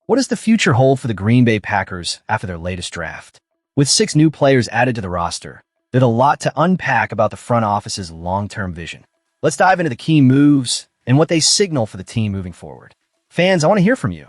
What does the future hold for the Green Bay Packers after their latest draft? With 6 new players added to the roster, there's a lot to unpack about the front office's long-term vision. Let's dive into the key moves and what they signal for the team moving forward. Fans, I want to hear from you.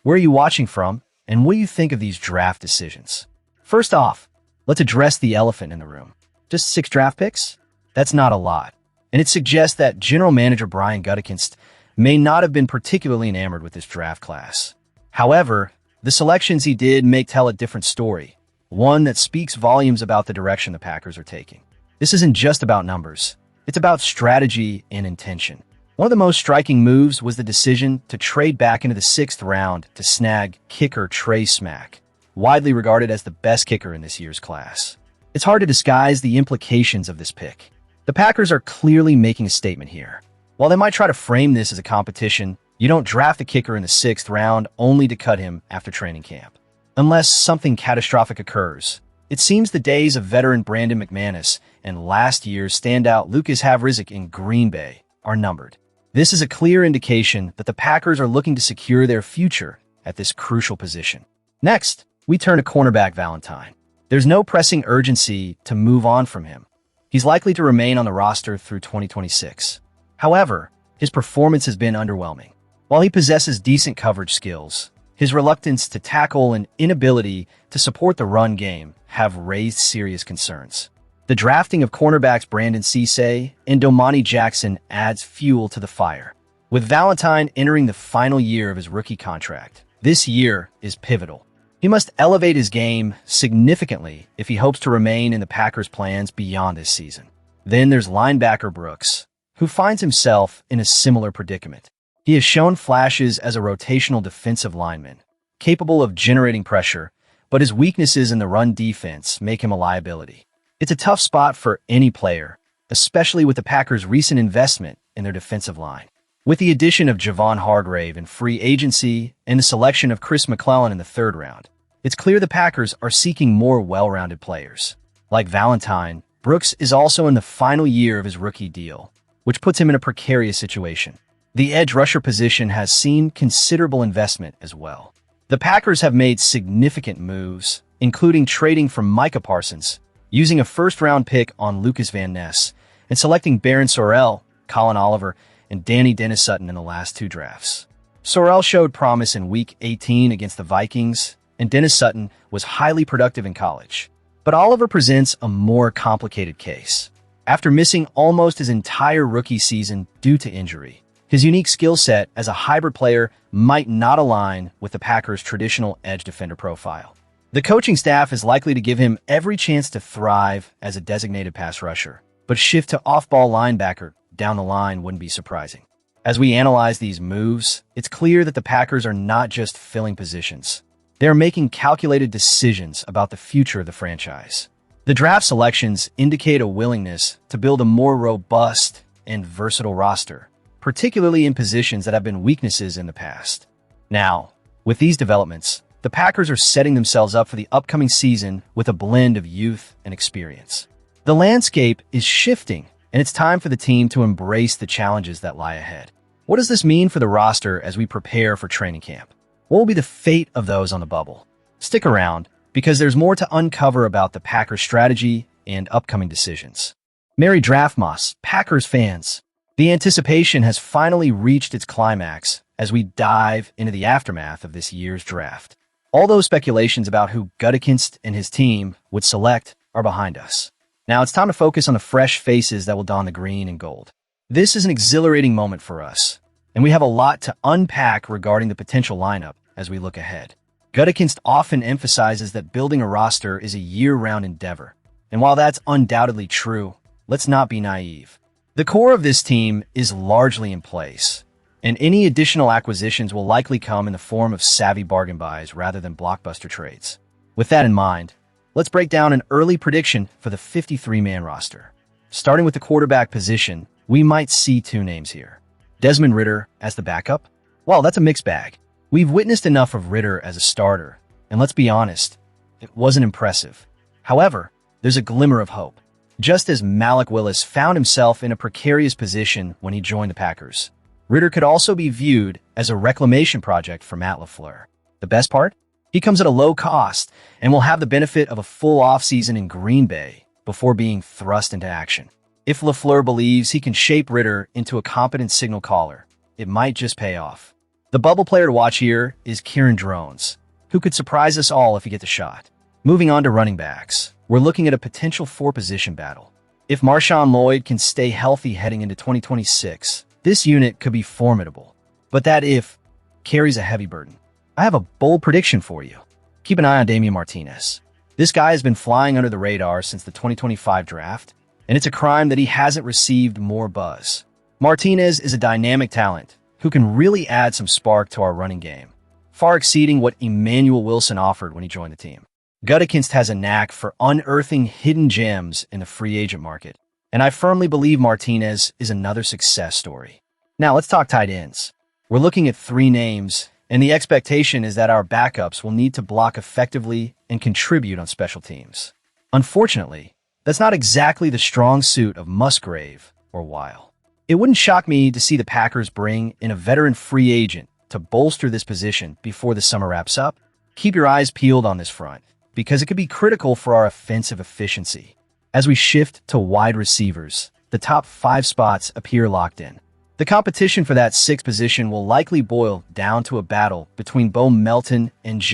Where are you watching from, and what do you think of these draft decisions? First off, let's address the elephant in the room. Just 6 draft picks? That's not a lot, and it suggests that General Manager Brian Gutekunst may not have been particularly enamored with this draft class. However, the selections he did make tell a different story, one that speaks volumes about the direction the Packers are taking. This isn't just about numbers. It's about strategy and intention. One of the most striking moves was the decision to trade back into the 6th round to snag kicker Trey Smack, widely regarded as the best kicker in this year's class. It's hard to disguise the implications of this pick. The Packers are clearly making a statement here. While they might try to frame this as a competition, you don't draft a kicker in the 6th round only to cut him after training camp. Unless something catastrophic occurs. It seems the days of veteran Brandon McManus and last year's standout Lucas Havrizik in Green Bay are numbered. This is a clear indication that the Packers are looking to secure their future at this crucial position. Next, we turn to cornerback Valentine. There's no pressing urgency to move on from him. He's likely to remain on the roster through 2026. However, his performance has been underwhelming. While he possesses decent coverage skills, his reluctance to tackle and inability to support the run game have raised serious concerns. The drafting of cornerbacks Brandon Cisse and Domani Jackson adds fuel to the fire. With Valentine entering the final year of his rookie contract, this year is pivotal. He must elevate his game significantly if he hopes to remain in the Packers' plans beyond this season. Then there's linebacker Brooks, who finds himself in a similar predicament. He has shown flashes as a rotational defensive lineman, capable of generating pressure, but his weaknesses in the run defense make him a liability. It's a tough spot for any player, especially with the Packers' recent investment in their defensive line. With the addition of Javon Hargrave in free agency and the selection of Chris McClellan in the 3rd round, it's clear the Packers are seeking more well-rounded players. Like Valentine, Brooks is also in the final year of his rookie deal, which puts him in a precarious situation. The edge rusher position has seen considerable investment as well. The Packers have made significant moves, including trading for Micah Parsons, using a 1st-round pick on Lucas Van Ness, and selecting Barron Sorrell, Colin Oliver, and Danny Dennis Sutton in the last 2 drafts. Sorrell showed promise in Week 18 against the Vikings, and Dennis Sutton was highly productive in college. But Oliver presents a more complicated case. After missing almost his entire rookie season due to injury, his unique skill set as a hybrid player might not align with the Packers' traditional edge defender profile. The coaching staff is likely to give him every chance to thrive as a designated pass rusher, but shift to off-ball linebacker down the line wouldn't be surprising. As we analyze these moves, it's clear that the Packers are not just filling positions. They are making calculated decisions about the future of the franchise. The draft selections indicate a willingness to build a more robust and versatile roster, particularly in positions that have been weaknesses in the past. Now, with these developments, the Packers are setting themselves up for the upcoming season with a blend of youth and experience. The landscape is shifting, and it's time for the team to embrace the challenges that lie ahead. What does this mean for the roster as we prepare for training camp? What will be the fate of those on the bubble? Stick around, because there's more to uncover about the Packers' strategy and upcoming decisions. Merry Draftmas, Packers fans! The anticipation has finally reached its climax as we dive into the aftermath of this year's draft. All those speculations about who Gutekunst and his team would select are behind us. Now it's time to focus on the fresh faces that will don the green and gold. This is an exhilarating moment for us, and we have a lot to unpack regarding the potential lineup as we look ahead. Gutekunst often emphasizes that building a roster is a year-round endeavor, and while that's undoubtedly true, let's not be naive. The core of this team is largely in place, and any additional acquisitions will likely come in the form of savvy bargain buys rather than blockbuster trades. With that in mind, let's break down an early prediction for the 53-man roster. Starting with the quarterback position, we might see 2 names here. Desmond Ridder as the backup? Well, that's a mixed bag. We've witnessed enough of Ridder as a starter, and let's be honest, it wasn't impressive. However, there's a glimmer of hope. Just as Malik Willis found himself in a precarious position when he joined the Packers, Ridder could also be viewed as a reclamation project for Matt LaFleur. The best part? He comes at a low cost and will have the benefit of a full offseason in Green Bay before being thrust into action. If LaFleur believes he can shape Ridder into a competent signal caller, it might just pay off. The bubble player to watch here is Kieran Drones, who could surprise us all if he gets a shot. Moving on to running backs, we're looking at a potential four-position battle. If Marshawn Lloyd can stay healthy heading into 2026, this unit could be formidable. But that if carries a heavy burden. I have a bold prediction for you. Keep an eye on Damien Martinez. This guy has been flying under the radar since the 2025 draft, and it's a crime that he hasn't received more buzz. Martinez is a dynamic talent who can really add some spark to our running game, far exceeding what Emmanuel Wilson offered when he joined the team. Gutekunst has a knack for unearthing hidden gems in the free agent market, and I firmly believe Martinez is another success story. Now let's talk tight ends. We're looking at three names, and the expectation is that our backups will need to block effectively and contribute on special teams. Unfortunately, that's not exactly the strong suit of Musgrave or Weil. It wouldn't shock me to see the Packers bring in a veteran free agent to bolster this position before the summer wraps up. Keep your eyes peeled on this front, because it could be critical for our offensive efficiency. As we shift to wide receivers, the top 5 spots appear locked in. The competition for that 6th position will likely boil down to a battle between Bo Melton and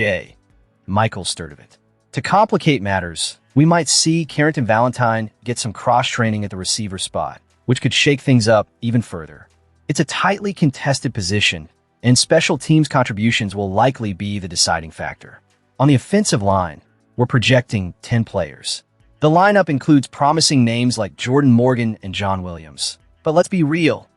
Michael Sturdivant. To complicate matters, we might see Carrington Valentine get some cross-training at the receiver spot, which could shake things up even further. It's a tightly contested position, and special teams contributions will likely be the deciding factor. On the offensive line, we're projecting 10 players. The lineup includes promising names like Jordan Morgan and John Williams. But let's be real.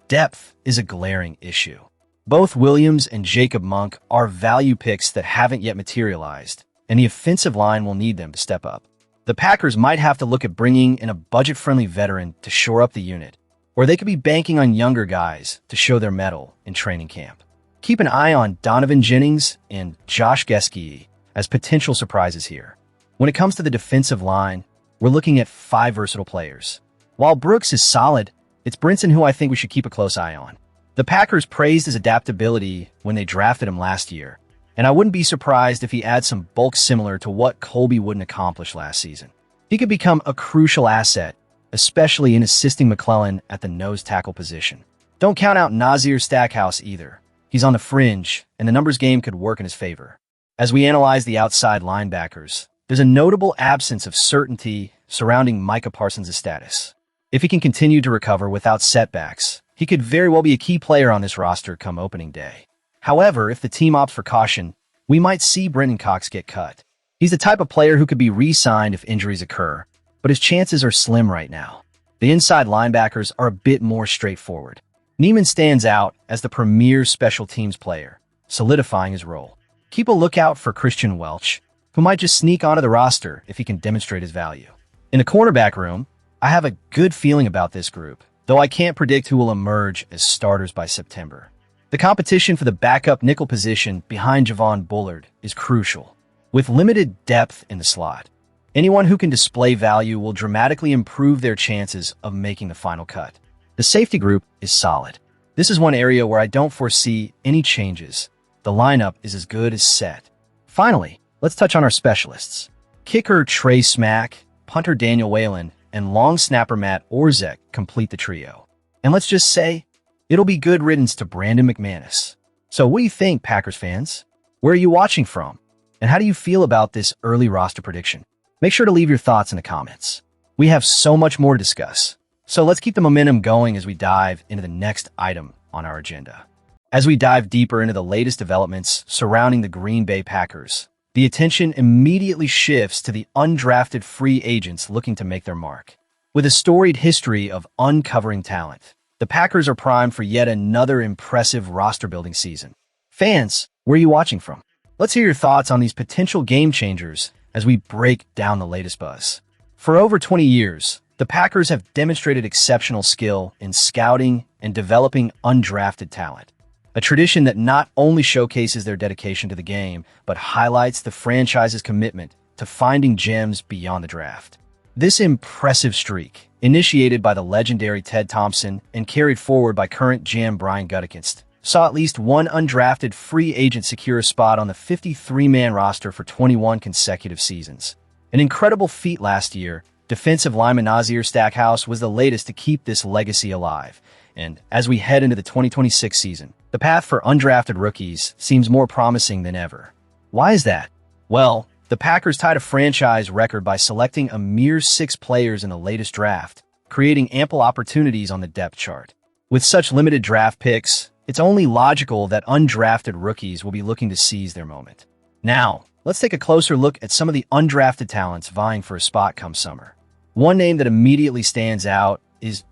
Depth is a glaring issue. Both Williams and Jacob Monk are value picks that haven't yet materialized, and the offensive line will need them to step up. The Packers might have to look at bringing in a budget-friendly veteran to shore up the unit, or they could be banking on younger guys to show their mettle in training camp. Keep an eye on Donovan Jennings and Josh Gesicki as potential surprises here. When it comes to the defensive line, we're looking at 5 versatile players. While Brooks is solid, it's Brinson who I think we should keep a close eye on. The Packers praised his adaptability when they drafted him last year, and I wouldn't be surprised if he adds some bulk similar to what Colby wouldn't accomplish last season. He could become a crucial asset, especially in assisting McClellan at the nose tackle position. Don't count out Nazir Stackhouse either. He's on the fringe, and the numbers game could work in his favor. As we analyze the outside linebackers, there's a notable absence of certainty surrounding Micah Parsons' status. If he can continue to recover without setbacks, he could very well be a key player on this roster come opening day. However, if the team opts for caution, we might see Brenton Cox get cut. He's the type of player who could be re-signed if injuries occur, but his chances are slim right now. The inside linebackers are a bit more straightforward. Neiman stands out as the premier special teams player, solidifying his role. Keep a lookout for Christian Welch, who might just sneak onto the roster if he can demonstrate his value. In the cornerback room, I have a good feeling about this group, though I can't predict who will emerge as starters by September. The competition for the backup nickel position behind Javon Bullard is crucial. With limited depth in the slot, anyone who can display value will dramatically improve their chances of making the final cut. The safety group is solid. This is one area where I don't foresee any changes. The lineup is as good as set. Finally, let's touch on our specialists. Kicker Trey Smack, punter Daniel Whalen, and long snapper Matt Orzech complete the trio. And let's just say, it'll be good riddance to Brandon McManus. So what do you think, Packers fans? Where are you watching from? And how do you feel about this early roster prediction? Make sure to leave your thoughts in the comments. We have so much more to discuss. So let's keep the momentum going as we dive into the next item on our agenda. As we dive deeper into the latest developments surrounding the Green Bay Packers, the attention immediately shifts to the undrafted free agents looking to make their mark. With a storied history of uncovering talent, the Packers are primed for yet another impressive roster-building season. Fans, where are you watching from? Let's hear your thoughts on these potential game-changers as we break down the latest buzz. For over 20 years, the Packers have demonstrated exceptional skill in scouting and developing undrafted talent. A tradition that not only showcases their dedication to the game, but highlights the franchise's commitment to finding gems beyond the draft. This impressive streak, initiated by the legendary Ted Thompson and carried forward by current GM Brian Gutekunst, saw at least one undrafted free agent secure a spot on the 53-man roster for 21 consecutive seasons. An incredible feat last year, defensive lineman Nazir Stackhouse was the latest to keep this legacy alive. And as we head into the 2026 season, the path for undrafted rookies seems more promising than ever. Why is that? Well, the Packers tied a franchise record by selecting a mere 6 players in the latest draft, creating ample opportunities on the depth chart. With such limited draft picks, it's only logical that undrafted rookies will be looking to seize their moment. Now, let's take a closer look at some of the undrafted talents vying for a spot come summer. One name that immediately stands out is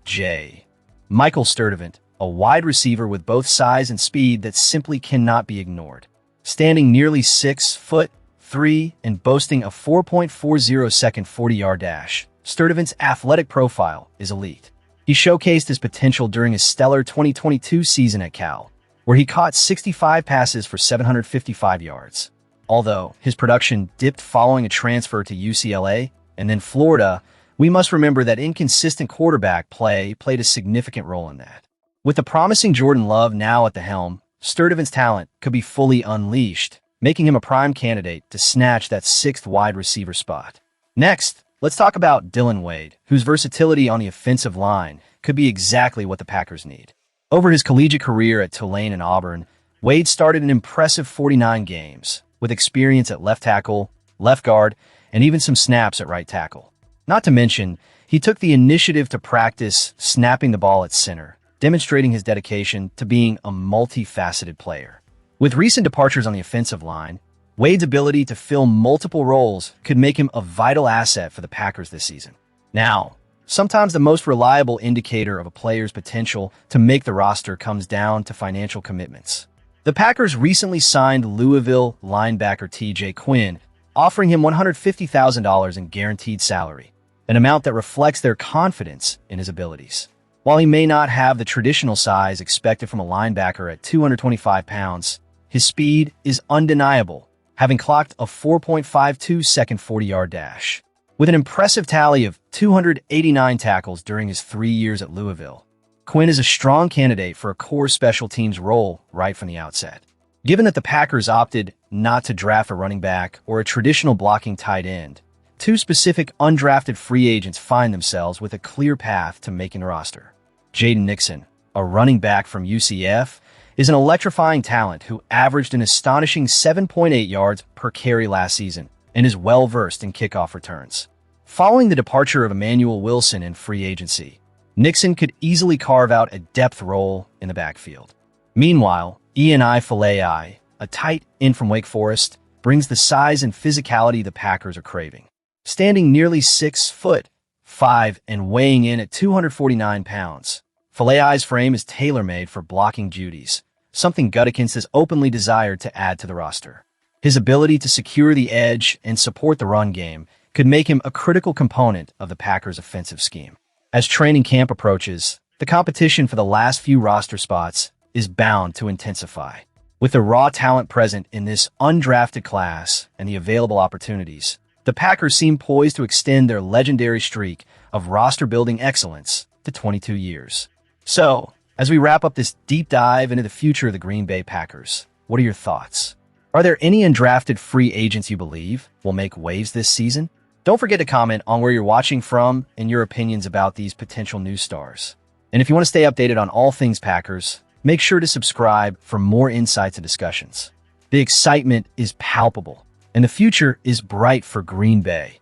Michael Sturdivant, a wide receiver with both size and speed that simply cannot be ignored. Standing nearly 6'3" and boasting a 4.40-second 40-yard dash, Sturdivant's athletic profile is elite. He showcased his potential during his stellar 2022 season at Cal, where he caught 65 passes for 755 yards. Although his production dipped following a transfer to UCLA and then Florida, we must remember that inconsistent quarterback play played a significant role in that. With the promising Jordan Love now at the helm, Sturdivant's talent could be fully unleashed, making him a prime candidate to snatch that 6th wide receiver spot. Next, let's talk about Dillon Wade, whose versatility on the offensive line could be exactly what the Packers need. Over his collegiate career at Tulane and Auburn, Wade started an impressive 49 games, with experience at left tackle, left guard, and even some snaps at right tackle. Not to mention, he took the initiative to practice snapping the ball at center, demonstrating his dedication to being a multifaceted player. With recent departures on the offensive line, Wade's ability to fill multiple roles could make him a vital asset for the Packers this season. Now, sometimes the most reliable indicator of a player's potential to make the roster comes down to financial commitments. The Packers recently signed Louisville linebacker T.J. Quinn, offering him $150,000 in guaranteed salary, an amount that reflects their confidence in his abilities. While he may not have the traditional size expected from a linebacker at 225 pounds, his speed is undeniable, having clocked a 4.52-second 40-yard dash. With an impressive tally of 289 tackles during his 3 years at Louisville, Quinn is a strong candidate for a core special teams role right from the outset. Given that the Packers opted not to draft a running back or a traditional blocking tight end, 2 specific undrafted free agents find themselves with a clear path to making the roster. Jaden Nixon, a running back from UCF, is an electrifying talent who averaged an astonishing 7.8 yards per carry last season and is well-versed in kickoff returns. Following the departure of Emmanuel Wilson in free agency, Nixon could easily carve out a depth role in the backfield. Meanwhile, Eni Falei, a tight end from Wake Forest, brings the size and physicality the Packers are craving. Standing nearly 6'5" and weighing in at 249 pounds, Falei's frame is tailor-made for blocking duties, something Gutekunst has openly desired to add to the roster. His ability to secure the edge and support the run game could make him a critical component of the Packers' offensive scheme. As training camp approaches, the competition for the last few roster spots is bound to intensify. With the raw talent present in this undrafted class and the available opportunities, the Packers seem poised to extend their legendary streak of roster-building excellence to 22 years. So, as we wrap up this deep dive into the future of the Green Bay Packers, what are your thoughts? Are there any undrafted free agents you believe will make waves this season? Don't forget to comment on where you're watching from and your opinions about these potential new stars. And if you want to stay updated on all things Packers, make sure to subscribe for more insights and discussions. The excitement is palpable, and the future is bright for Green Bay.